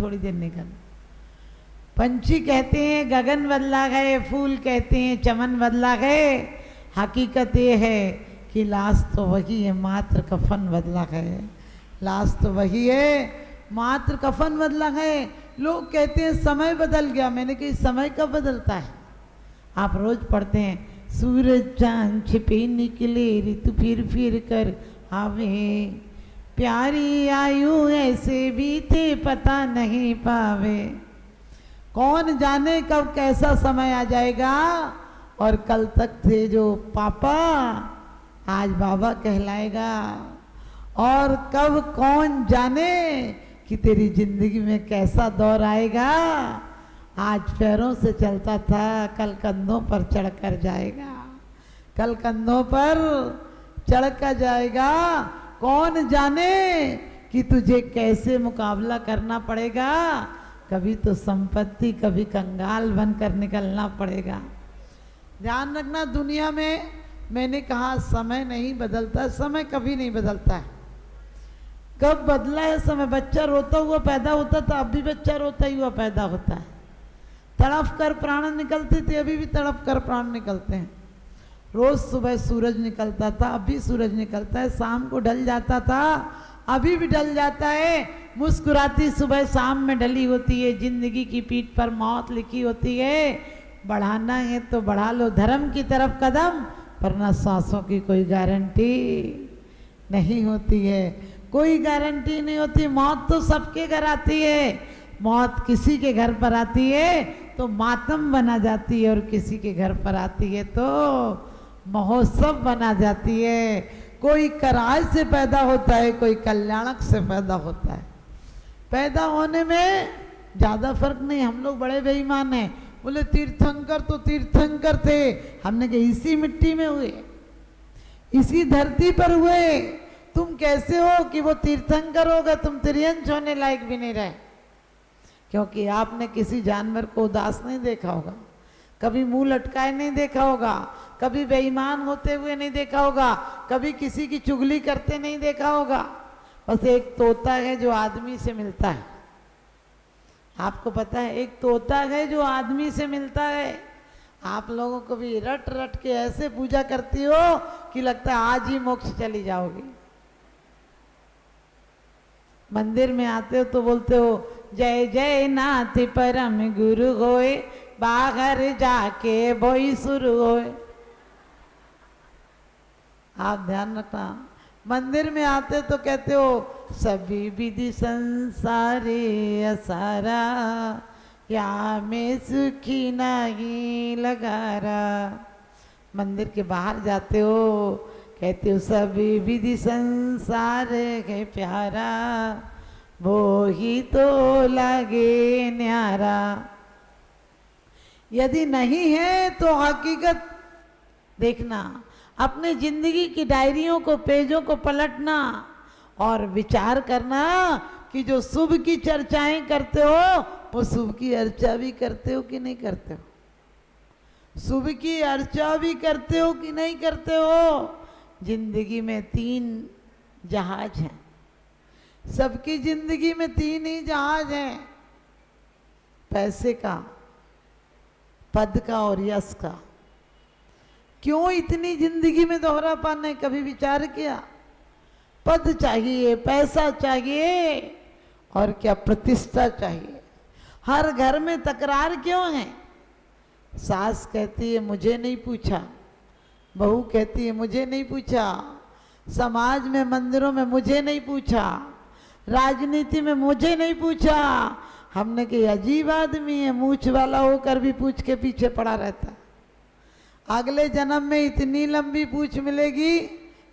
थोड़ी देर निकल। पंछी कहते हैं गगन बदला गए, फूल कहते हैं चमन बदला गए। हकीकत ये है कि लाश तो वही है, मात्र कफन बदला गए। लाश तो वही है, मात्र कफन बदला गए। लोग कहते हैं समय बदल गया। मैंने कहा समय कब बदलता है? आप रोज पढ़ते हैं सूरज चांद छिपे निकले, ऋतु फिर कर आवे। प्यारी आयु ऐसे बीते पता नहीं पावे। कौन जाने कब कैसा समय आ जाएगा। और कल तक थे जो पापा, आज बाबा कहलाएगा। और कब कौन जाने कि तेरी जिंदगी में कैसा दौर आएगा। आज पैरों से चलता था, कल कंधों पर चढ़कर जाएगा। कल कंधों पर चढ़कर जाएगा। कौन जाने कि तुझे कैसे मुकाबला करना पड़ेगा। कभी तो संपत्ति, कभी कंगाल बनकर निकलना पड़ेगा। ध्यान रखना, दुनिया में मैंने कहा समय नहीं बदलता, समय कभी नहीं बदलता है। कब बदला है समय? बच्चा रोता हुआ पैदा होता था, अब भी बच्चा रोता ही हुआ पैदा होता है। तड़प कर प्राण निकलते थे, अभी भी तड़प कर प्राण निकलते हैं। रोज सुबह सूरज निकलता था, अभी सूरज निकलता है। शाम को ढल जाता था, अभी भी ढल जाता है। मुस्कुराती सुबह शाम में ढली होती है। जिंदगी की पीठ पर मौत लिखी होती है। बढ़ाना है तो बढ़ा लो धर्म की तरफ कदम, पर न सांसों की कोई गारंटी नहीं होती है। कोई गारंटी नहीं होती। मौत तो सबके घर आती है। मौत किसी के घर पर आती है तो मातम बना जाती है, और किसी के घर पर आती है तो महोत्सव बना जाती है। कोई कराज से पैदा होता है, कोई कल्याणक से पैदा होता है। पैदा होने में ज़्यादा फर्क नहीं। हम लोग बड़े बेईमान हैं। बोले तीर्थंकर तो तीर्थंकर थे, हमने कहा इसी मिट्टी में हुए, इसी धरती पर हुए। तुम कैसे हो कि वो तीर्थंकर होगा, तुम त्रियंश होने लायक भी नहीं रहे। क्योंकि आपने किसी जानवर को उदास नहीं देखा होगा, कभी मुंह लटकाए नहीं देखा होगा, कभी बेईमान होते हुए नहीं देखा होगा, कभी किसी की चुगली करते नहीं देखा होगा। बस एक तोता है जो आदमी से मिलता है। आपको पता है, एक तोता है जो आदमी से मिलता है। आप लोगों को भी रट रट के ऐसे पूजा करती हो कि लगता है आज ही मोक्ष चली जाओगी। मंदिर में आते हो तो बोलते हो जय जय नाथ परम गुरु होए, बाहर जाके बोई शुरू होए। आप ध्यान रखना, मंदिर में आते तो कहते हो सभी विधि संसारे असारा, या में सुखी नहीं लगारा। मंदिर के बाहर जाते हो कहते हो सभी विधि संसार है प्यारा, वो ही तो लगे न्यारा। यदि नहीं है तो हकीकत देखना, अपने जिंदगी की डायरियों को, पेजों को पलटना और विचार करना कि जो शुभ की चर्चाएं करते हो वो शुभ की अर्चा भी करते हो कि नहीं करते हो। शुभ की अर्चा भी करते हो कि नहीं करते हो। जिंदगी में 3 जहाज हैं। सबकी जिंदगी में 3 ही जहाज हैं, पैसे का, पद का और यश का। क्यों इतनी जिंदगी में दोहरापन है? कभी विचार किया? पद चाहिए, पैसा चाहिए और क्या प्रतिष्ठा चाहिए। हर घर में तकरार क्यों है? सास कहती है मुझे नहीं पूछा, बहू कहती है मुझे नहीं पूछा, समाज में, मंदिरों में मुझे नहीं पूछा, राजनीति में मुझे नहीं पूछा। हमने कही अजीब आदमी है, मूछ वाला होकर भी पूछ के पीछे पड़ा रहता। अगले जन्म में इतनी लंबी पूछ मिलेगी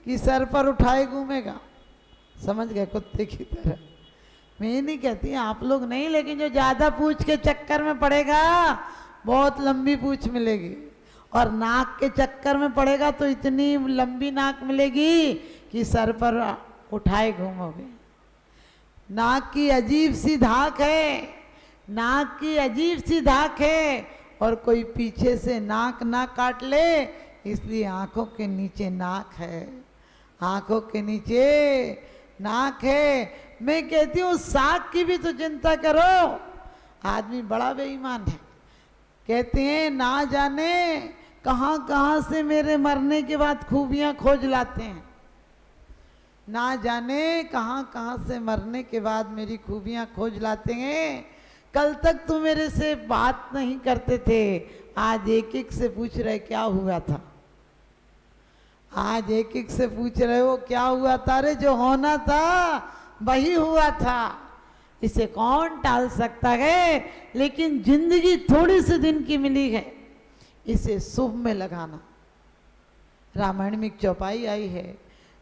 कि सर पर उठाए घूमेगा। समझ गए? कुत्ते की तरह। मैं नहीं कहती आप लोग नहीं, लेकिन जो ज्यादा पूछ के चक्कर में पड़ेगा बहुत लंबी पूछ मिलेगी। और नाक के चक्कर में पड़ेगा तो इतनी लंबी नाक मिलेगी कि सर पर उठाए घूमोगे। नाक की अजीब सी धाक है, नाक की अजीब सी धाक है। और कोई पीछे से नाक ना काट ले, इसलिए आंखों के नीचे नाक है, आंखों के नीचे नाक है। मैं कहती हूँ साग की भी तो चिंता करो। आदमी बड़ा बेईमान है। कहते हैं ना जाने कहाँ कहाँ से मेरे मरने के बाद खूबियां खोज लाते हैं, ना जाने कहाँ कहाँ से मरने के बाद मेरी खूबियां खोज लाते हैं। कल तक तो मेरे से बात नहीं करते थे, आज एक एक से पूछ रहे क्या हुआ था। आज एक एक से पूछ रहे हो क्या हुआ था। अरे जो होना था वही हुआ था, इसे कौन टाल सकता है। लेकिन जिंदगी थोड़ी से दिन की मिली है, इसे शुभ में लगाना। रामायण में एक चौपाई आई है,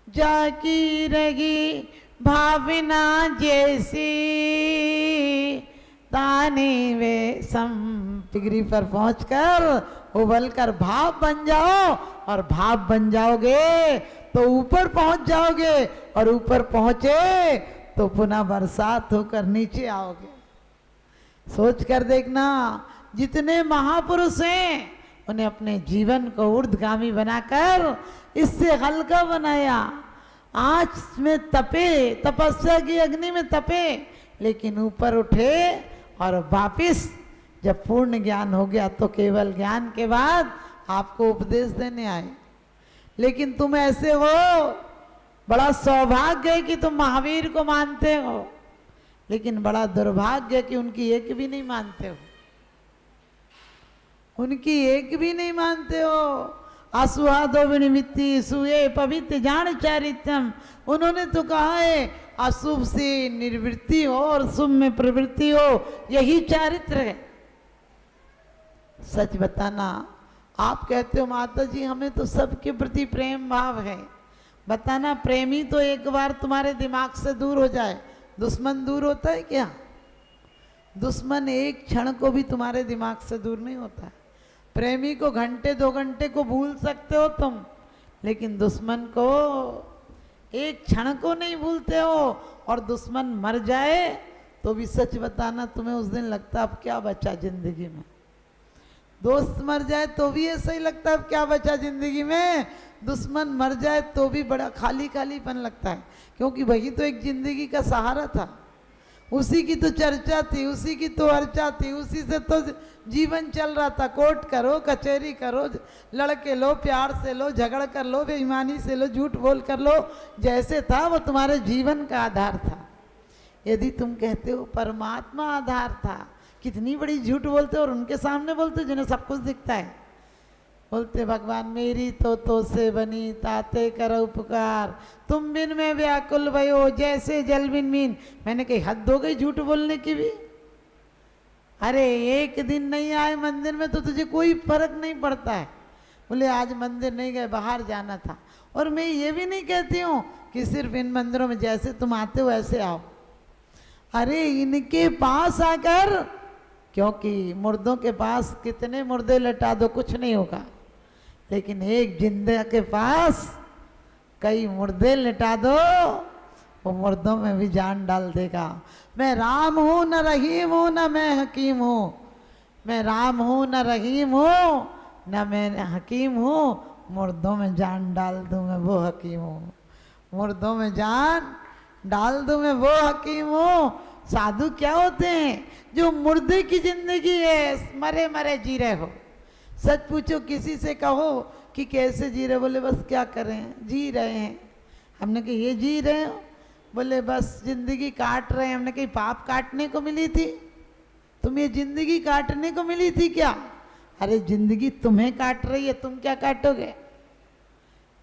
जाकी रही भावना जैसी ताने वे सम। डिग्री पर पहुंचकर उबल कर भाव बन जाओ, और भाव बन जाओगे तो ऊपर पहुंच जाओगे, और ऊपर पहुंचे तो पुनः बरसात होकर नीचे आओगे। सोच कर देखना, जितने महापुरुष हैं उन्हें अपने जीवन को ऊर्ध्वगामी बनाकर इससे हल्का बनाया। आँच में तपे, तपस्या की अग्नि में तपे, लेकिन ऊपर उठे और वापिस जब पूर्ण ज्ञान हो गया तो केवल ज्ञान के बाद आपको उपदेश देने आए। लेकिन तुम ऐसे हो, बड़ा सौभाग्य है कि तुम महावीर को मानते हो, लेकिन बड़ा दुर्भाग्य है कि उनकी एक भी नहीं मानते हो। उनकी एक भी नहीं मानते हो। असुहादो विनिमित्ति सुए पवित्र जान चारित्यम। उन्होंने तो कहा है अशुभ से निर्वृत्ति हो और शुभ में प्रवृत्ति हो, यही चारित्र है। सच बताना, आप कहते हो माता जी हमें तो सबके प्रति प्रेम भाव है। बताना, प्रेमी तो एक बार तुम्हारे दिमाग से दूर हो जाए, दुश्मन दूर होता है क्या? दुश्मन एक क्षण को भी तुम्हारे दिमाग से दूर नहीं होता है। प्रेमी को घंटे 2 घंटे को भूल सकते हो तुम, लेकिन दुश्मन को एक क्षण को नहीं भूलते हो। और दुश्मन मर जाए तो भी सच बताना तुम्हें उस दिन लगता है अब क्या बचा जिंदगी में। दोस्त मर जाए तो भी ऐसा ही लगता है अब क्या बचा जिंदगी में। दुश्मन मर जाए तो भी बड़ा खाली खालीपन लगता है, क्योंकि वही तो एक जिंदगी का सहारा था, उसी की तो चर्चा थी, उसी की तो अर्चा थी, उसी से तो जीवन चल रहा था। कोर्ट करो, कचहरी करो, लड़के लो, प्यार से लो, झगड़ कर लो, बेईमानी से लो, झूठ बोल कर लो, जैसे था वो तुम्हारे जीवन का आधार था। यदि तुम कहते हो परमात्मा आधार था, कितनी बड़ी झूठ बोलते हो और उनके सामने बोलते हो जिन्हें सब कुछ दिखता है। बोलते भगवान मेरी तो से बनी ताते कर उपकार, तुम बिन में व्याकुल भयो जैसे जल बिन मीन। मैंने कही हद हो गई झूठ बोलने की भी। अरे एक दिन नहीं आए मंदिर में तो तुझे कोई फर्क नहीं पड़ता है। बोले आज मंदिर नहीं गए, बाहर जाना था। और मैं ये भी नहीं कहती हूँ कि सिर्फ इन मंदिरों में जैसे तुम आते हो ऐसे आओ। अरे इनके पास आकर, क्योंकि मुर्दों के पास कितने मुर्दे लटा दो कुछ नहीं होगा, लेकिन एक जिंदा के पास कई मुर्दे लिटा दो, वो मुर्दों में भी जान डाल देगा। मैं राम हूं न रहीम हूं न मैं हकीम हूं, मैं राम हूं न रहीम हूं न मैं हकीम हूं, मुर्दों में जान डाल दूं मैं वो हकीम हूं। मुर्दों में जान डाल दूं मैं वो हकीम हूं। साधु क्या होते हैं? जो मुर्दे की जिंदगी है, मरे मरे जी रहे हो। सच पूछो, किसी से कहो कि कैसे जी रहे, बोले बस क्या करें जी रहे हैं। हमने कहा ये जी रहे हो? बोले बस जिंदगी काट रहे हैं। हमने कही पाप काटने को मिली थी? तुम ये जिंदगी काटने को मिली थी क्या? अरे जिंदगी तुम्हें काट रही है, तुम क्या काटोगे?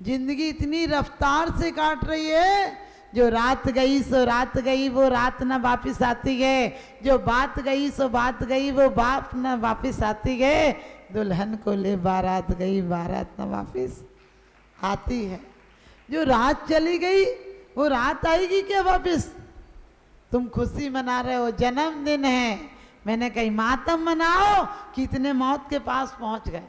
जिंदगी इतनी रफ्तार से काट रही है, जो रात गई सो रात गई वो रात न वापिस आती है, जो बात गई सो बात गई वो बात न वापिस आती है, दुल्हन को ले बारात गई बारात न वापिस आती है। जो रात चली गई वो रात आएगी क्या वापिस? तुम खुशी मना रहे हो, जन्मदिन है, मैंने कही मातम मनाओ कि इतने मौत के पास पहुंच गए।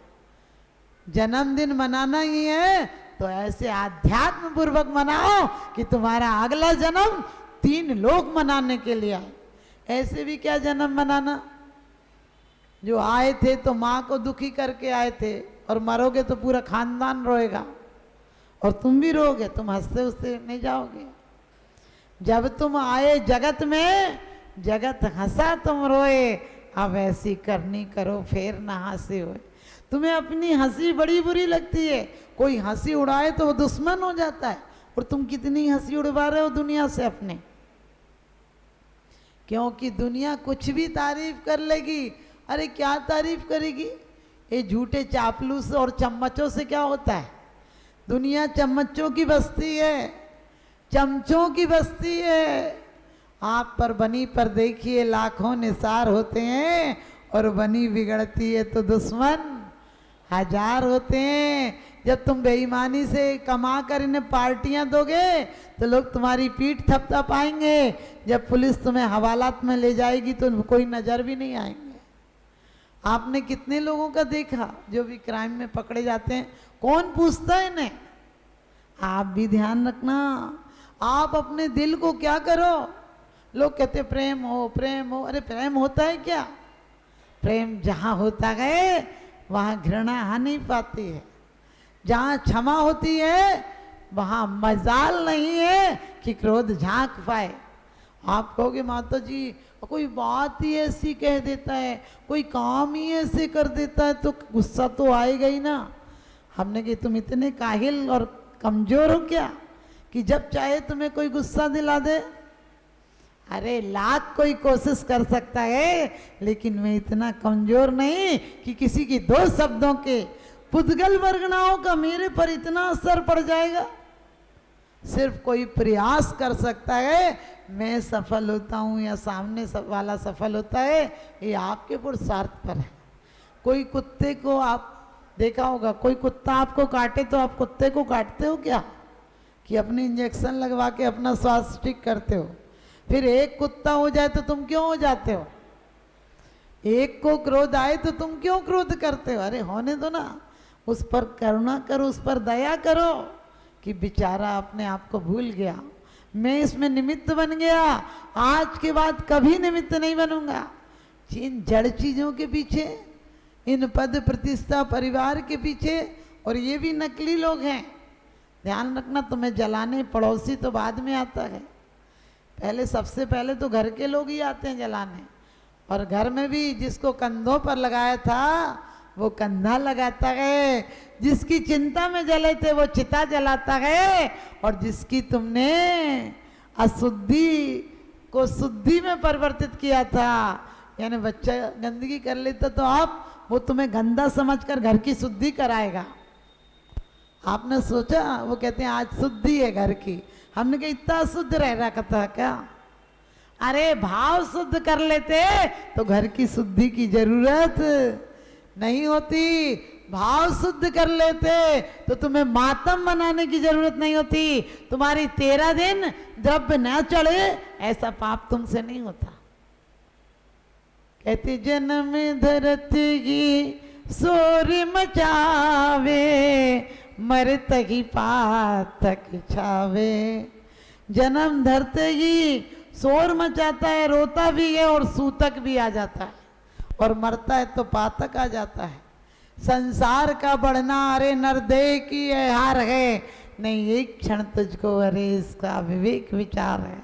जन्मदिन मनाना ही है तो ऐसे आध्यात्म पूर्वक मनाओ कि तुम्हारा अगला जन्म 3 लोग मनाने के लिए आए। ऐसे भी क्या जन्म मनाना? जो आए थे तो माँ को दुखी करके आए थे, और मरोगे तो पूरा खानदान रोएगा और तुम भी रोगे, तुम हंसते हंसते नहीं जाओगे। जब तुम आए जगत में, जगत हंसा तुम रोए, अब ऐसी करनी करो फिर ना हंसे हुए। तुम्हें अपनी हंसी बड़ी बुरी लगती है, कोई हंसी उड़ाए तो वो दुश्मन हो जाता है, और तुम कितनी हंसी उड़वा रहे हो दुनिया से अपने। क्योंकि दुनिया कुछ भी तारीफ कर लेगी। अरे क्या तारीफ करेगी, ये झूठे चापलूस और चम्मचों से क्या होता है। दुनिया चम्मचों की बस्ती है, चमचों की बस्ती है। आप पर बनी पर देखिए लाखों निसार होते हैं, और बनी बिगड़ती है तो दुश्मन हजार होते हैं। जब तुम बेईमानी से कमा कर इन्हें पार्टियां दोगे तो लोग तुम्हारी पीठ थपथपाएंगे, जब पुलिस तुम्हें हवालात में ले जाएगी तो कोई नजर भी नहीं आएंगे। आपने कितने लोगों का देखा जो भी क्राइम में पकड़े जाते हैं, कौन पूछता है इन्हें। आप भी ध्यान रखना, आप अपने दिल को क्या करो। लोग कहते प्रेम हो प्रेम हो, अरे प्रेम होता है क्या। प्रेम जहाँ होता है वहाँ घृणा आ नहीं पाती है, जहाँ क्षमा होती है वहाँ मजाल नहीं है कि क्रोध झांक पाए। आप कहोगे माता जी कोई बात ही ऐसी कह देता है, कोई काम ही ऐसे कर देता है तो गुस्सा तो आएगा ही ना। हमने कहा तुम इतने काहिल और कमजोर हो क्या कि जब चाहे तुम्हें कोई गुस्सा दिला दे। अरे लाख कोई कोशिश कर सकता है, लेकिन मैं इतना कमजोर नहीं कि किसी की दो शब्दों के पुद्गल वर्गनाओं का मेरे पर इतना असर पड़ जाएगा। सिर्फ कोई प्रयास कर सकता है, मैं सफल होता हूँ या सामने वाला सफल होता है, ये आपके पुरुषार्थ पर है। कोई कुत्ते को आप देखा होगा, कोई कुत्ता आपको काटे तो आप कुत्ते को काटते हो क्या, कि अपने इंजेक्शन लगवा के अपना स्वास्थ्य ठीक करते हो। फिर एक कुत्ता हो जाए तो तुम क्यों हो जाते हो, एक को क्रोध आए तो तुम क्यों क्रोध करते हो। अरे होने दो ना, उस पर करुणा करो, उस पर दया करो कि बेचारा अपने आप को भूल गया, मैं इसमें निमित्त बन गया, आज के बाद कभी निमित्त नहीं बनूंगा। इन जड़ चीजों के पीछे, इन पद प्रतिष्ठा परिवार के पीछे, और ये भी नकली लोग हैं। ध्यान रखना, तुम्हें जलाने पड़ोसी तो बाद में आता है, पहले सबसे पहले तो घर के लोग ही आते हैं जलाने। और घर में भी जिसको कंधों पर लगाया था वो कंधा लगाता है, जिसकी चिंता में जले थे वो चिता जलाता है, और जिसकी तुमने अशुद्धि को शुद्धि में परिवर्तित किया था, यानी बच्चा गंदगी कर लेता तो आप, वो तुम्हें गंदा समझकर घर की शुद्धि कराएगा। आपने सोचा, वो कहते हैं आज शुद्धि है घर की, हमने कहा इतना शुद्ध रह रहा था क्या। अरे भाव शुद्ध कर लेते तो घर की शुद्धि की जरूरत नहीं होती, भाव शुद्ध कर लेते तो तुम्हें मातम बनाने की जरूरत नहीं होती, तुम्हारी 13 दिन द्रव्य न चढ़े ऐसा पाप तुमसे नहीं होता। कहते जन्म धरती की सोरी मचावे, मरत ही पातक छावे। जन्म धरते ही शोर मचाता है, रोता भी है और सूतक भी आ जाता है, और मरता है तो पातक आ जाता है। संसार का बढ़ना अरे नरदेह की है हार है, नहीं एक क्षण तुझको अरे इसका विवेक विचार है।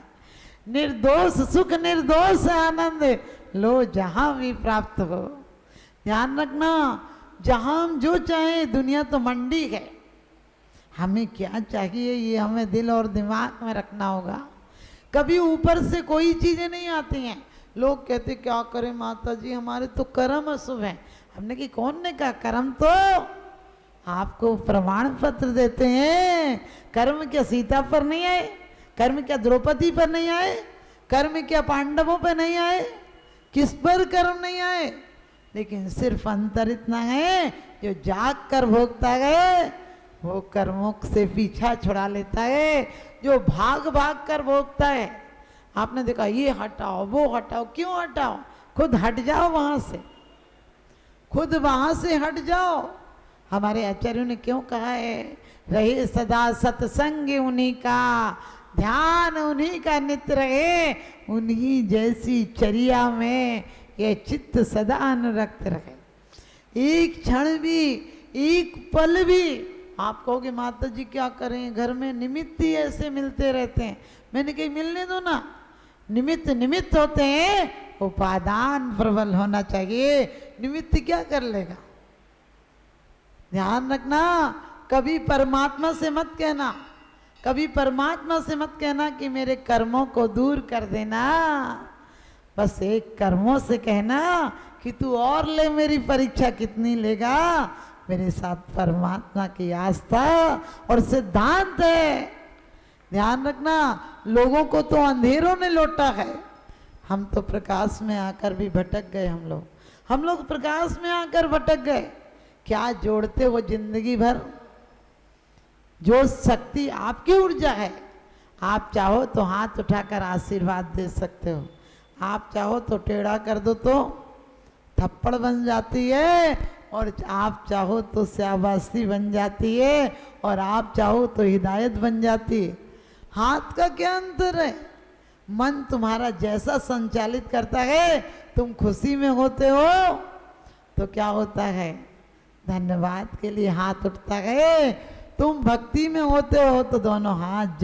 निर्दोष सुख निर्दोष आनंद लो जहां भी प्राप्त हो। ध्यान रखना, जहां हम जो चाहे, दुनिया तो मंडी है, हमें क्या चाहिए ये हमें दिल और दिमाग में रखना होगा। कभी ऊपर से कोई चीजें नहीं आती हैं। लोग कहते क्या करें माता जी हमारे तो कर्म अशुभ हैं। हमने कि कौन ने कहा, कर्म तो आपको प्रमाण पत्र देते हैं। कर्म क्या सीता पर नहीं आए, कर्म क्या द्रौपदी पर नहीं आए, कर्म क्या पांडवों पर नहीं आए, किस पर कर्म नहीं आए। लेकिन सिर्फ अंतर इतना है, जो जाग कर भोगता है वो कर्मों से पीछा छुड़ा लेता है। जो भाग भाग कर भोगता है, आपने देखा ये हटाओ वो हटाओ, क्यों हटाओ, खुद हट जाओ वहां से, खुद वहां से हट जाओ। हमारे आचार्यों ने क्यों कहा है, रहे सदा सत्संग उन्हीं का, ध्यान उन्हीं का नित्य रहे, उन्हीं जैसी चर्या में ये चित्त सदा अनुरक्त रहे। एक क्षण भी, एक पल भी आप कहोगे माता जी क्या करें, घर में निमित्त ही ऐसे मिलते रहते हैं। मैंने कही मिलने दो ना, निमित्त निमित्त होते हैं, उपादान प्रबल होना चाहिए। निमित्त क्या कर लेगा? ध्यान रखना, कभी परमात्मा से मत कहना, कभी परमात्मा से मत कहना कि मेरे कर्मों को दूर कर देना। बस एक कर्मों से कहना कि तू और ले, मेरी परीक्षा कितनी लेगा। मेरे साथ परमात्मा की आस्था और सिद्धांत है। ध्यान रखना, लोगों को तो अंधेरों ने लौटा है, हम तो प्रकाश में आकर भी भटक गए। हम लोग प्रकाश में आकर भटक गए। क्या जोड़ते हो जिंदगी भर? जो शक्ति आपकी ऊर्जा है, आप चाहो तो हाथ उठाकर आशीर्वाद दे सकते हो, आप चाहो तो टेढ़ा कर दो तो थप्पड़ बन जाती है, और आप चाहो तो शाबाशी बन जाती है, और आप चाहो तो हिदायत बन जाती है। हाथ का क्या अंतर है? मन तुम्हारा जैसा संचालित करता है, तुम खुशी में होते हो तो क्या होता है? धन्यवाद के लिए हाथ उठता है। तुम भक्ति में होते हो तो दोनों हाथ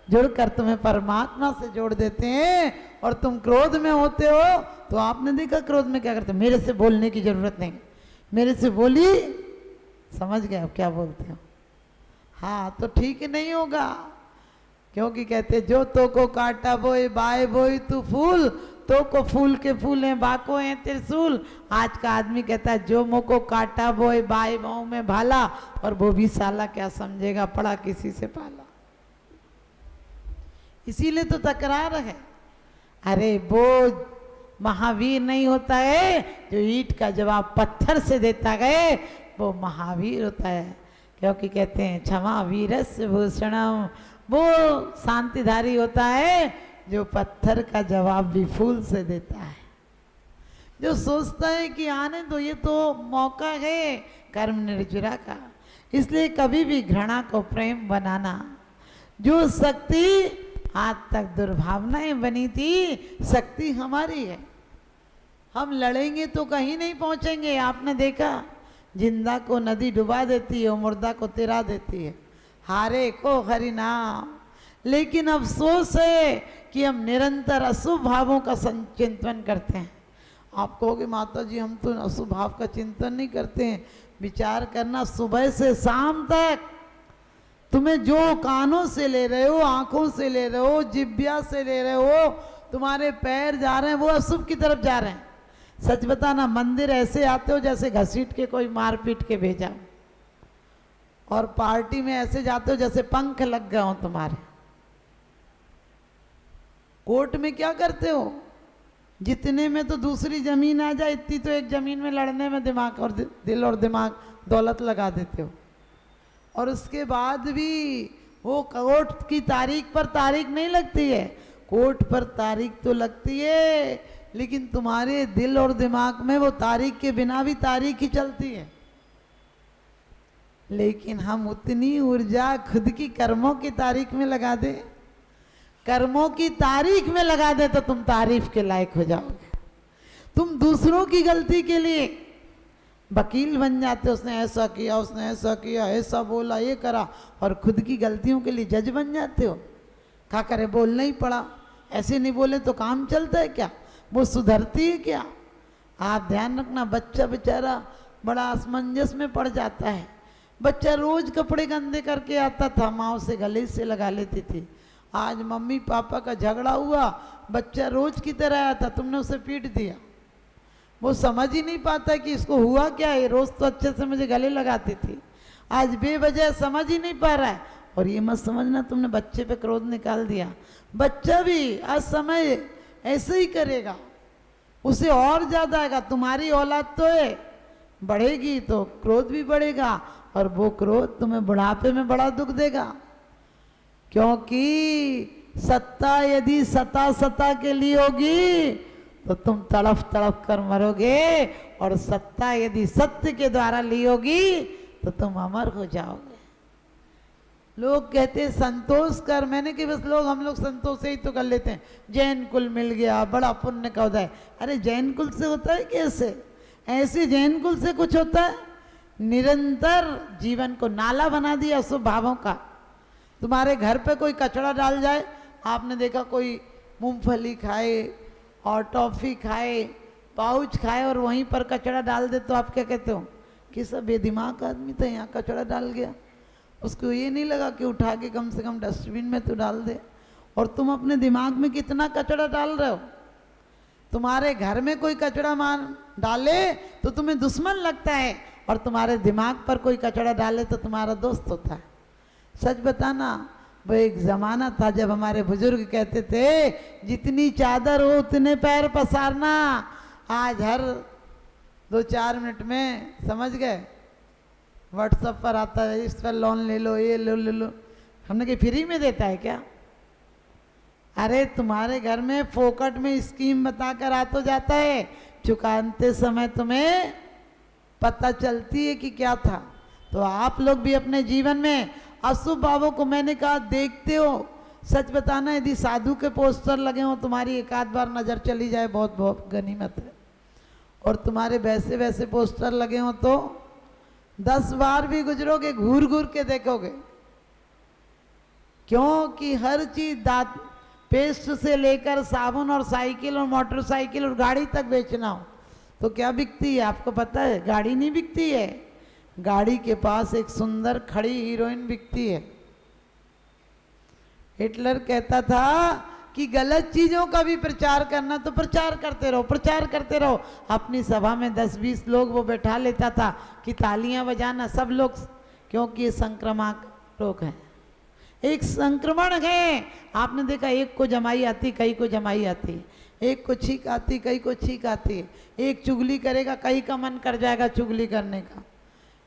जुड़कर तुम्हें परमात्मा से जोड़ देते हैं। और तुम क्रोध में होते हो तो आपने देखा क्रोध में क्या करते हो? मेरे से बोलने की जरूरत नहीं, मेरे से बोली, समझ गए आप क्या बोलते हो? हाँ, तो ठीक नहीं होगा, क्योंकि कहते जो तो को काटा बोए बाए बोई तू फूल, तो को फूल के फूल हैं बाको हैं त्रिशूल। आज का आदमी कहता है जो मुँह को काटा बोए बाए बाऊ में भाला, और वो भी साला क्या समझेगा, पड़ा किसी से पाला। इसीलिए तो तकरार है। अरे वो महावीर नहीं होता है जो ईंट का जवाब पत्थर से देता है, वो महावीर होता है। क्योंकि कहते हैं क्षमा वीरस्य भूषणम, वो शांतिधारी होता है जो पत्थर का भी भी फूल से देता है, जो सोचता है कि आने दो, ये तो मौका है कर्म निर्जरा का। इसलिए कभी भी घृणा को प्रेम बनाना। जो शक्ति आज तक दुर्भावनाएं बनी थी, शक्ति हमारी है। हम लड़ेंगे तो कहीं नहीं पहुंचेंगे। आपने देखा, जिंदा को नदी डुबा देती है, मुर्दा को तिरा देती है, हारे को हरि नाम। लेकिन अफसोस है कि हम निरंतर अशुभ भावों का चिंतन करते हैं। आप कहोगे माता जी हम तो अशुभ भाव का चिंतन नहीं करते हैं। विचार करना, सुबह से शाम तक तुम्हें जो कानों से ले रहे हो, आंखों से ले रहे हो, जिब्या से ले रहे हो, तुम्हारे पैर जा रहे हैं वो अशुभ की तरफ जा रहे हैं। सच बताना, मंदिर ऐसे आते हो जैसे घसीट के कोई मार पीट के भेजा, और पार्टी में ऐसे जाते हो जैसे पंख लग गए हो तुम्हारे। कोर्ट में क्या करते हो? जितने में तो दूसरी जमीन आ जाए, इतनी तो एक जमीन में लड़ने में दिमाग और दिल और दिमाग दौलत लगा देते हो। और उसके बाद भी वो कोर्ट की तारीख पर तारीख नहीं लगती है। कोर्ट पर तारीख तो लगती है, लेकिन तुम्हारे दिल और दिमाग में वो तारीख के बिना भी तारीख ही चलती है। लेकिन हम उतनी ऊर्जा खुद की कर्मों की तारीख में लगा दे, कर्मों की तारीख में लगा दे, तो तुम तारीफ के लायक हो जाओगे। तुम दूसरों की गलती के लिए वकील बन जाते हो, उसने ऐसा किया, उसने ऐसा किया, ऐसा बोला, ये करा, और खुद की गलतियों के लिए जज बन जाते हो। क्या करे, बोलना ही पड़ा, ऐसे नहीं बोले तो काम चलता है क्या? वो सुधरती है क्या? आप ध्यान रखना, बच्चा बेचारा बड़ा असमंजस में पड़ जाता है। बच्चा रोज कपड़े गंदे करके आता था, माँ उसे गले से लगा लेती थी। आज मम्मी पापा का झगड़ा हुआ, बच्चा रोज की तरह आया था, तुमने उसे पीट दिया। वो समझ ही नहीं पाता कि इसको हुआ क्या है, रोज तो अच्छे से मुझे गले लगाती थी, आज बेवजह समझ ही नहीं पा रहा है। और ये मत समझना तुमने बच्चे पे क्रोध निकाल दिया, बच्चा भी असमय ऐसे ही करेगा, उसे और ज्यादा आएगा। तुम्हारी औलाद तो है, बढ़ेगी तो क्रोध भी बढ़ेगा, और वो क्रोध तुम्हें बुढ़ापे में बड़ा दुख देगा। क्योंकि सत्ता यदि सता के लिए होगी तो तुम तड़फ तड़फ कर मरोगे, और सत्ता यदि सत्य के द्वारा ली होगी तो तुम अमर हो जाओगे। लोग कहते हैं संतोष कर, मैंने कि बस हम लोग संतोष ही तो कर लेते हैं, जैन कुल मिल गया, बड़ा पुण्य का उदय। अरे जैन कुल से होता है कैसे? ऐसे जैन कुल से कुछ होता है? निरंतर जीवन को नाला बना दिया अशुभ भावों का। तुम्हारे घर पे कोई कचरा डाल जाए, आपने देखा कोई मूंगफली खाए और टॉफी खाए, पाउच खाए और वहीं पर कचरा डाल दे, तो आप क्या कहते हो कि सब बेदिमाग आदमी था, यहाँ कचरा डाल गया। उसको ये नहीं लगा कि उठा के कम से कम डस्टबिन में तो डाल दे। और तुम अपने दिमाग में कितना कचरा डाल रहे हो। तुम्हारे घर में कोई कचरा मान डाले तो तुम्हें दुश्मन लगता है, और तुम्हारे दिमाग पर कोई कचरा डाले तो तुम्हारा दोस्त होता है। सच बताना, वो एक ज़माना था जब हमारे बुजुर्ग कहते थे जितनी चादर हो उतने पैर पसारना। आज हर 2-4 मिनट में, समझ गए, व्हाट्सएप पर आता है इस पर लोन ले लो, ये ले लो। हमने कहीं फ्री में देता है क्या? अरे तुम्हारे घर में फोकट में स्कीम बताकर आ तो जाता है, चुकाते समय तुम्हें पता चलती है कि क्या था। तो आप लोग भी अपने जीवन में अशुभ भावों को, मैंने कहा, देखते हो। सच बताना, यदि साधु के पोस्टर लगे हो, तुम्हारी एक आध बार नजर चली जाए बहुत बहुत गनीमत है। और तुम्हारे वैसे वैसे पोस्टर लगे हो तो 10 बार भी गुजरोगे, घूर घूर के देखोगे। क्योंकि हर चीज, दांत पेस्ट से लेकर साबुन और साइकिल और मोटरसाइकिल और गाड़ी तक बेचना हो तो क्या बिकती है आपको पता है? गाड़ी नहीं बिकती है, गाड़ी के पास एक सुंदर खड़ी हीरोइन बिकती है। हिटलर कहता था कि गलत चीजों का भी प्रचार करना तो प्रचार करते रहो, प्रचार करते रहो। अपनी सभा में 10-20 लोग वो बैठा लेता था कि तालियां बजाना सब लोग, क्योंकि ये संक्रामक रोग है, एक संक्रमण है। आपने देखा, एक को जमाई आती, कई को जमाई आती, एक को छींक आती, कई को छींक आती। एक चुगली करेगा, कई का मन कर जाएगा चुगली करने का।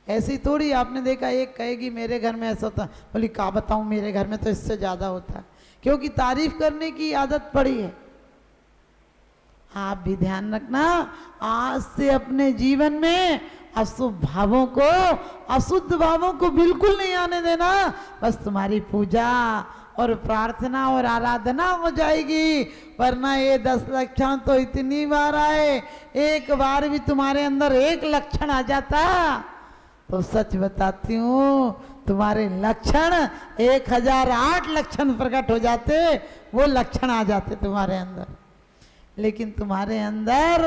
ऐसी थोड़ी, आपने देखा एक कहेगी मेरे घर में ऐसा होता, बोली क्या बताऊं, मेरे घर में तो इससे ज्यादा होता है, क्योंकि तारीफ करने की आदत पड़ी है। आप भी ध्यान रखना, आज से अपने जीवन में अशुभ भावों को, अशुद्ध भावों को बिल्कुल नहीं आने देना। बस तुम्हारी पूजा और प्रार्थना और आराधना हो जाएगी। वरना ये 10 लक्षण तो इतनी बार आए, एक बार भी तुम्हारे अंदर एक लक्षण आ जाता तो सच बताती हूँ तुम्हारे लक्षण 1008 लक्षण प्रकट हो जाते, वो लक्षण आ जाते तुम्हारे अंदर। लेकिन तुम्हारे अंदर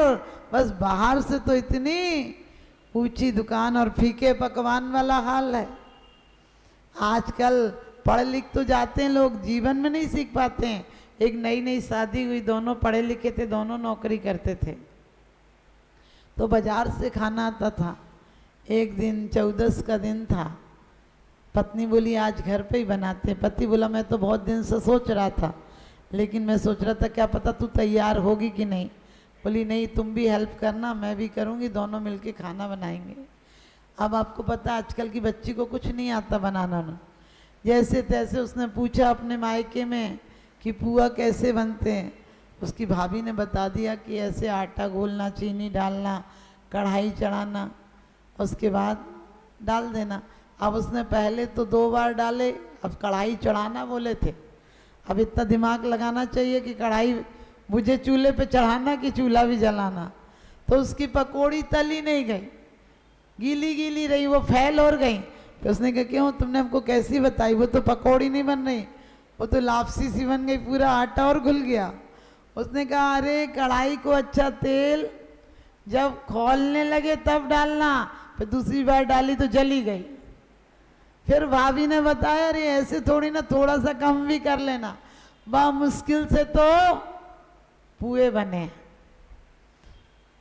बस बाहर से तो इतनी ऊंची दुकान और फीके पकवान वाला हाल है। आजकल पढ़ लिख तो जाते हैं लोग, जीवन में नहीं सीख पाते हैं। एक नई नई शादी हुई, दोनों पढ़े लिखे थे, दोनों नौकरी करते थे, तो बाजार से खाना आता था। एक दिन 14 का दिन था, पत्नी बोली आज घर पे ही बनाते। पति बोला मैं तो बहुत दिन से सोच रहा था, लेकिन मैं सोच रहा था क्या पता तू तैयार होगी कि नहीं। बोली नहीं, तुम भी हेल्प करना, मैं भी करूँगी, दोनों मिलके खाना बनाएंगे। अब आपको पता आजकल की बच्ची को कुछ नहीं आता बनाना ना। जैसे तैसे उसने पूछा अपने मायके में कि पुआ कैसे बनते हैं। उसकी भाभी ने बता दिया कि ऐसे आटा घोलना, चीनी डालना, कढ़ाई चढ़ाना, उसके बाद डाल देना। अब उसने पहले तो 2 बार डाले, अब कढ़ाई चढ़ाना बोले थे। अब इतना दिमाग लगाना चाहिए कि कढ़ाई मुझे चूल्हे पे चढ़ाना कि चूल्हा भी जलाना। तो उसकी पकौड़ी तली नहीं गई, गीली गीली रही, वो फैल और गई। तो उसने कहा क्यों, तुमने हमको कैसी बताई? वो तो पकौड़ी नहीं बन रही, वो तो लापसी सी बन गई, पूरा आटा और घुल गया। उसने कहा अरे कढ़ाई को अच्छा तेल जब खौलने लगे तब डालना, फिर दूसरी बार डाली तो जली गई। फिर भाभी ने बताया अरे ऐसे थोड़ी ना, थोड़ा सा कम भी कर लेना। बा मुश्किल से तो पुए बने,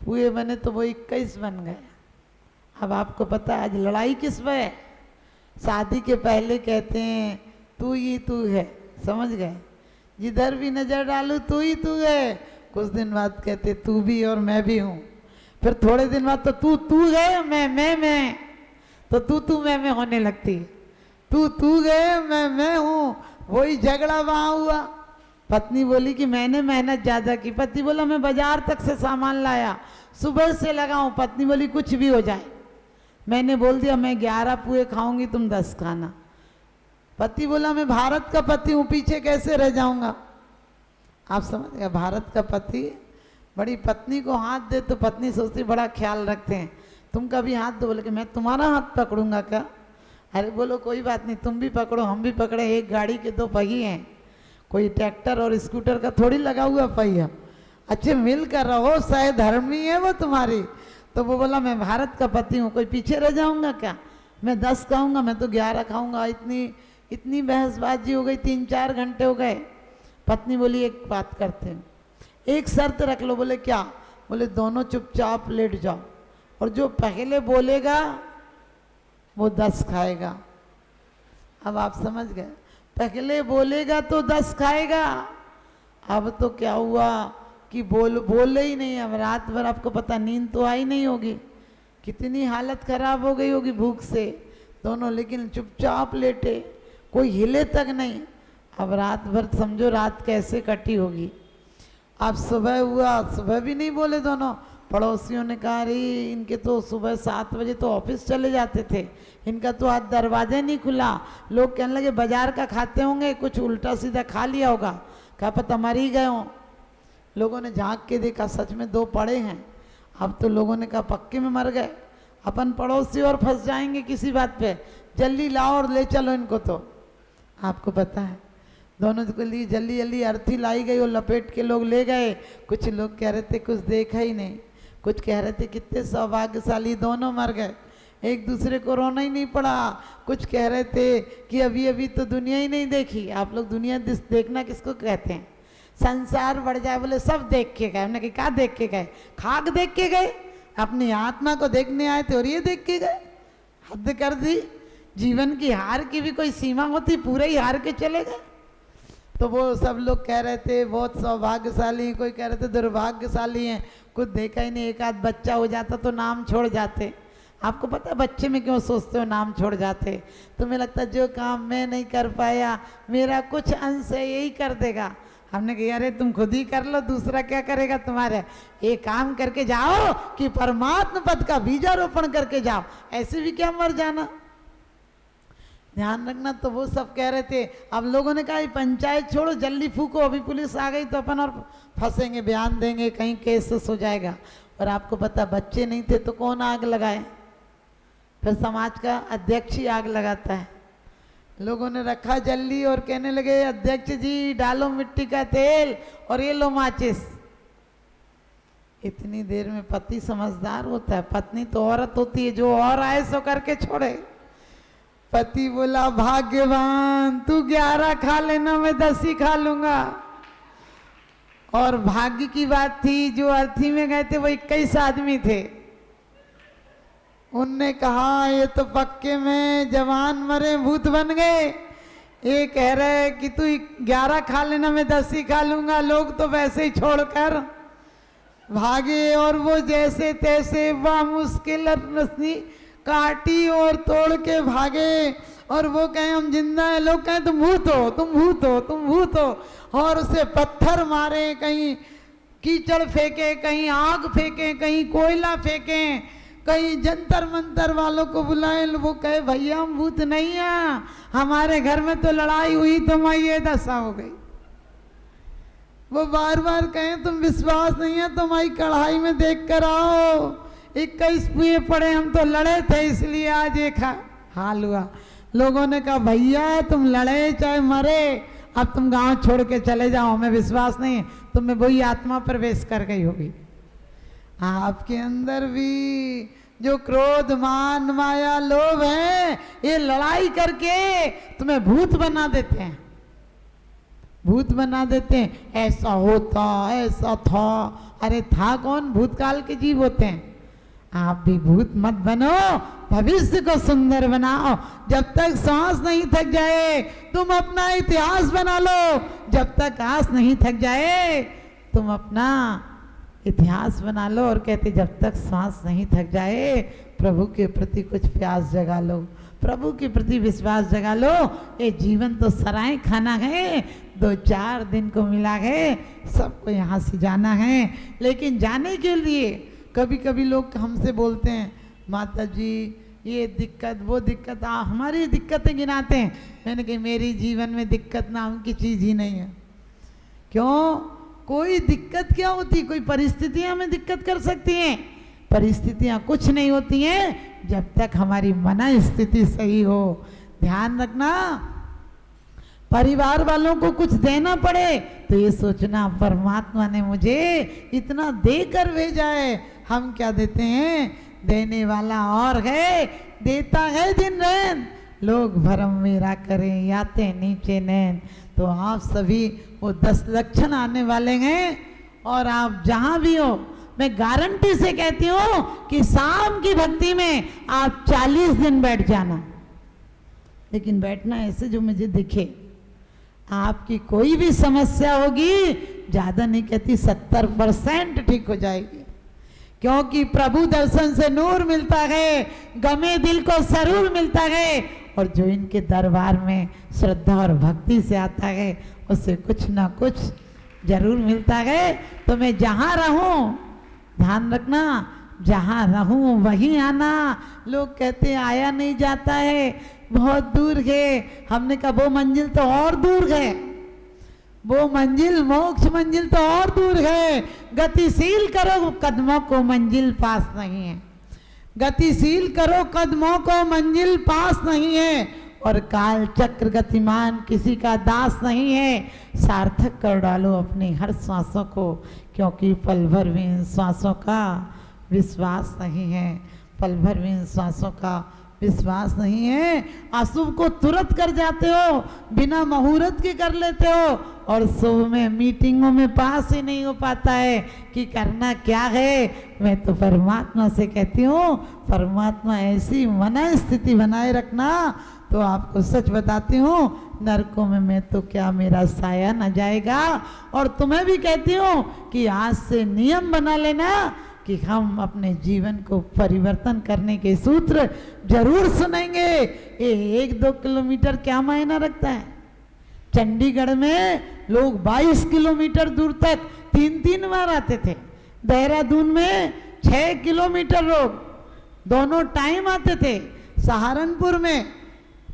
पुए बने तो वो 21 बन गए। अब आपको पता है आज लड़ाई किस पे है? शादी के पहले कहते हैं तू ही तू है, समझ गए, जिधर भी नजर डालू तू ही तू है। कुछ दिन बाद कहते तू भी और मैं भी हूँ। फिर थोड़े दिन बाद तो तू गए मैं, तो तू मैं होने लगती। तू गए मैं हूँ, वही झगड़ा वहाँ हुआ। पत्नी बोली कि मैंने मेहनत ज्यादा की। पति बोला मैं बाजार तक से सामान लाया, सुबह से लगाऊं। पत्नी बोली कुछ भी हो जाए। मैंने बोल दिया मैं 11 पुए खाऊंगी, तुम 10 खाना। पति बोला मैं भारत का पति हूं, पीछे कैसे रह जाऊंगा। आप समझ गए, भारत का पति बड़ी पत्नी को हाथ दे तो पत्नी सोचती बड़ा ख्याल रखते हैं, तुम कभी हाथ दो। बोले कि मैं तुम्हारा हाथ पकड़ूंगा क्या? अरे बोलो कोई बात नहीं, तुम भी पकड़ो हम भी पकड़े, एक गाड़ी के दो पहिए हैं, कोई ट्रैक्टर और स्कूटर का थोड़ी लगा हुआ पहिया। अच्छे मिल कर रहो, सहधर्मी है वो तुम्हारी। तो वो बोला मैं भारत का पति हूँ, कोई पीछे रह जाऊंगा क्या? मैं 10 खाऊंगा, मैं तो 11 खाऊंगा। इतनी बहसबाजी हो गई, 3-4 घंटे हो गए। पत्नी बोली एक बात करते हैं, एक शर्त रख लो। बोले क्या? बोले दोनों चुपचाप लेट जाओ और जो पहले बोलेगा वो 10 खाएगा। अब आप समझ गए, पहले बोलेगा तो 10 खाएगा। अब तो क्या हुआ कि बोले ही नहीं। अब रात भर आपको पता नींद तो आई नहीं होगी, कितनी हालत खराब हो गई होगी भूख से दोनों, लेकिन चुपचाप लेटे, कोई हिले तक नहीं। अब रात भर समझो रात कैसे कटी होगी। अब सुबह हुआ, सुबह भी नहीं बोले दोनों। पड़ोसियों ने कहा अरे इनके तो सुबह 7 बजे तो ऑफिस चले जाते थे, इनका तो आज दरवाजे नहीं खुला। लोग कहने लगे बाजार का खाते होंगे, कुछ उल्टा सीधा खा लिया होगा, क्या पता मर ही गए हों। लोगों ने झांक के देखा, सच में 2 पड़े हैं। अब तो लोगों ने कहा पक्के में मर गए, अपन पड़ोसी और फंस जाएंगे किसी बात पे, जल्दी लाओ और ले चलो इनको। तो आपको पता है दोनों के लिए जल्दी जल्दी अर्थी लाई गई और लपेट के लोग ले गए। कुछ लोग कह रहे थे कुछ देखा ही नहीं, कुछ कह रहे थे कितने सौभाग्यशाली दोनों मर गए, एक दूसरे को रोना ही नहीं पड़ा। कुछ कह रहे थे कि अभी अभी तो दुनिया ही नहीं देखी। आप लोग दुनिया देखना किसको कहते हैं? संसार बढ़ जाए। बोले सब देख के गए। हमने कहा क्या देख के गए? खाक देख के गए, अपनी आत्मा को देखने आए थे और ये देख के गए। हद कर दी। जीवन की हार की भी कोई सीमा होती, पूरे ही हार के चले गए। तो वो सब लोग कह रहे थे बहुत सौभाग्यशाली, कोई कह रहे थे दुर्भाग्यशाली हैं, कुछ देखा ही नहीं। एक आध बच्चा हो जाता तो नाम छोड़ जाते। आपको पता है बच्चे में क्यों सोचते हो नाम छोड़ जाते? तुम्हें लगता है जो काम मैं नहीं कर पाया मेरा कुछ अंश है यही कर देगा। हमने कहा अरे तुम खुद ही कर लो, दूसरा क्या करेगा तुम्हारे? एक काम करके जाओ कि परमात्मा पद का बीजारोपण करके जाओ, ऐसे भी क्या मर जाना। ध्यान रखना। तो वो सब कह रहे थे। अब लोगों ने कहा पंचायत छोड़ो जल्दी फूको, अभी पुलिस आ गई तो अपन और फंसेंगे, बयान देंगे, कहीं केस हो जाएगा। और आपको पता बच्चे नहीं थे तो कौन आग लगाए? फिर समाज का अध्यक्ष ही आग लगाता है। लोगों ने रखा जल्दी और कहने लगे अध्यक्ष जी डालो मिट्टी का तेल और ये लो माचिस। इतनी देर में पति समझदार होता है, पत्नी तो औरत होती है जो और आए सो करके छोड़े। पति बोला भाग्यवान तू 11 खा लेना, मैं 10 ही खा लूंगा। और भाग्य की बात थी जो अर्थी में गए थे वो 21 आदमी थे। उनने कहा ये तो पक्के में जवान मरे भूत बन गए, ये कह रहे कि तू 11 खा लेना मैं 10 ही खा लूंगा। लोग तो वैसे ही छोड़कर भागे और वो जैसे तैसे वह मुश्किल रस्सी काटी और तोड़ के भागे। और वो कहे हम जिंदा है, लोग कहें तुम भूत हो, तुम भूत हो, तुम भूत हो। और उसे पत्थर मारे, कहीं कीचड़ फेंके, कहीं आग फेंके, कहीं कोयला फेंके, कहीं जंतर मंतर वालों को बुलाए। वो कहे भैया हम भूत नहीं है, हमारे घर में तो लड़ाई हुई तो मैं ये दशा हो गई। वो बार बार कहें तुम विश्वास नहीं है तो मैं कढ़ाई में देख कर आओ, 21 पुए पड़े, हम तो लड़े थे इसलिए आज एक हाल हुआ। लोगों ने कहा भैया तुम लड़े चाहे मरे, अब तुम गांव छोड़ के चले जाओ, हमें विश्वास नहीं है तुम्हें वही आत्मा प्रवेश कर गई होगी। आपके अंदर भी जो क्रोध मान माया लोभ है ये लड़ाई करके तुम्हें भूत बना देते हैं, भूत बना देते हैं। ऐसा होता ऐसा था, अरे था कौन? भूतकाल के जीव होते हैं। आप भी भूत मत बनो, भविष्य को सुंदर बनाओ। जब तक सांस नहीं थक जाए तुम अपना इतिहास बना लो, जब तक आस नहीं थक जाए तुम अपना इतिहास बना लो। और कहते जब तक सांस नहीं थक जाए प्रभु के प्रति कुछ प्यास जगा लो, प्रभु के प्रति विश्वास जगा लो। ये जीवन तो सराय खाना है, 2-4 दिन को मिला है, सबको यहाँ से जाना है। लेकिन जाने के लिए कभी कभी लोग हमसे बोलते हैं माता जी ये दिक्कत वो दिक्कत, हमारी दिक्कतें गिनाते हैं। मैंने कहा मेरी जीवन में दिक्कत नाम की चीज़ ही नहीं है। क्यों? कोई दिक्कत क्या होती? कोई परिस्थितियां हमें दिक्कत कर सकती हैं, परिस्थितियां कुछ नहीं होती हैं जब तक हमारी मन स्थिति सही हो। ध्यान रखना, परिवार वालों को कुछ देना पड़े तो ये सोचना परमात्मा ने मुझे इतना देकर भेजा है, हम क्या देते हैं, देने वाला और है, देता है दिन रैन, लोग भरम मेरा करें याते नीचे नैन। तो आप सभी वो 10 लक्षण आने वाले हैं, और आप जहां भी हो, मैं गारंटी से कहती हूँ कि शाम की भक्ति में आप 40 दिन बैठ जाना, लेकिन बैठना ऐसे जो मुझे दिखे। आपकी कोई भी समस्या होगी, ज्यादा नहीं कहती 70% ठीक हो जाएगी, क्योंकि प्रभु दर्शन से नूर मिलता है, गमे दिल को सरूर मिलता है, और जो इनके दरबार में श्रद्धा और भक्ति से आता है उससे कुछ ना कुछ जरूर मिलता है। तो मैं जहाँ रहूं, ध्यान रखना, जहाँ रहूं वहीं आना। लोग कहते हैं आया नहीं जाता है, बहुत दूर है। हमने कहा वो मंजिल तो और दूर है, वो मंजिल मोक्ष मंजिल तो और दूर है। गतिशील करो कदमों को, मंजिल पास नहीं है। गतिशील करो कदमों को, मंजिल पास नहीं है। और काल चक्र गतिमान किसी का दास नहीं है। सार्थक कर डालो अपनी हर सांसों को, क्योंकि पल भर भी इन सांसों का विश्वास नहीं है। पल भर भी इन सांसों का विश्वास नहीं है। अशुभ को तुरंत कर जाते हो, बिना मुहूर्त के कर लेते हो, और शुभ में मीटिंगों में पास ही नहीं हो पाता है कि करना क्या है। मैं तो परमात्मा से कहती हूँ, परमात्मा ऐसी मन स्थिति बनाए रखना, तो आपको सच बताती हूँ, नरकों में मैं तो क्या मेरा साया न जाएगा। और तुम्हें भी कहती हूँ कि आज से नियम बना लेना कि हम अपने जीवन को परिवर्तन करने के सूत्र जरूर सुनेंगे। ये 1-2 किलोमीटर क्या मायना रखता है। चंडीगढ़ में लोग 22 किलोमीटर दूर तक 3-3 बार आते थे। देहरादून में 6 किलोमीटर लोग दोनों टाइम आते थे। सहारनपुर में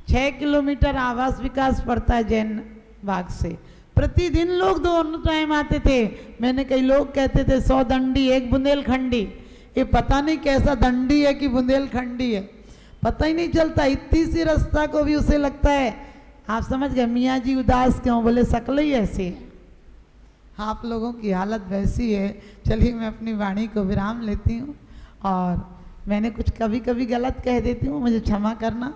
6 किलोमीटर आवास विकास पड़ता है जैन बाग से, प्रतिदिन लोग दोनों टाइम आते थे। मैंने कई लोग कहते थे 100 दंडी 1 बुंदेलखंडी, ये पता नहीं कैसा दंडी है कि बुंदेलखंडी है, पता ही नहीं चलता। इतनी सी रास्ता को भी उसे लगता है। आप समझ गए मियाँ जी उदास क्यों, बोले शक्ल ही ऐसी है। आप लोगों की हालत वैसी है। चलिए मैं अपनी वाणी को विराम लेती हूँ, और मैंने कुछ कभी कभी गलत कह देती हूँ, मुझे क्षमा करना।